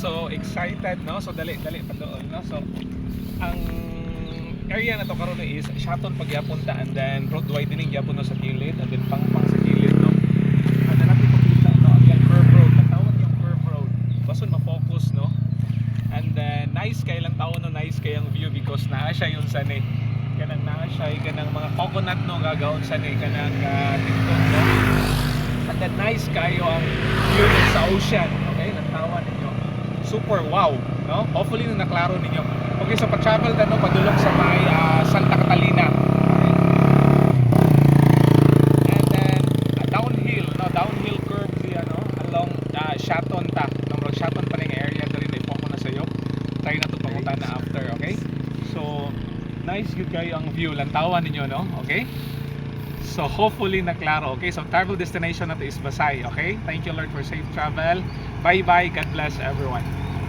So excited, no? So dali pa doon, no? So ang area na to karon is shuttle pagyapunta, and then road widening gyapon no sa gilid, and then pang sa gilid, no? And then natin makita, no? Ang curve road, natawag yung curve road. Bason ma-focus, no? And then nice kay lang taon, no? Nice kay ang view because naa siya yung sani. Kanang naa siya kanang mga coconut, no, gagaon sani kanang TikTok, no? And then nice kayo ang view sa ocean, okay? Natawa ninyo. Super wow, no? Hopefully na naklaro ninyo. Okay, so pa-travel na, no, padulong sa may Santa Catalina. Okay? And then downhill, no, downhill curve siya, no, along Shaton ta. No, Shaton pa ning area diri na ipon ko na sayo. Try na to pangutan na after, okay? So nice good kayo ang view, lantawan ninyo, no? Okay? So hopefully naklaro. Okay, so travel destination natin is Basay. Okay, thank you Lord for safe travel. Bye bye, God bless everyone.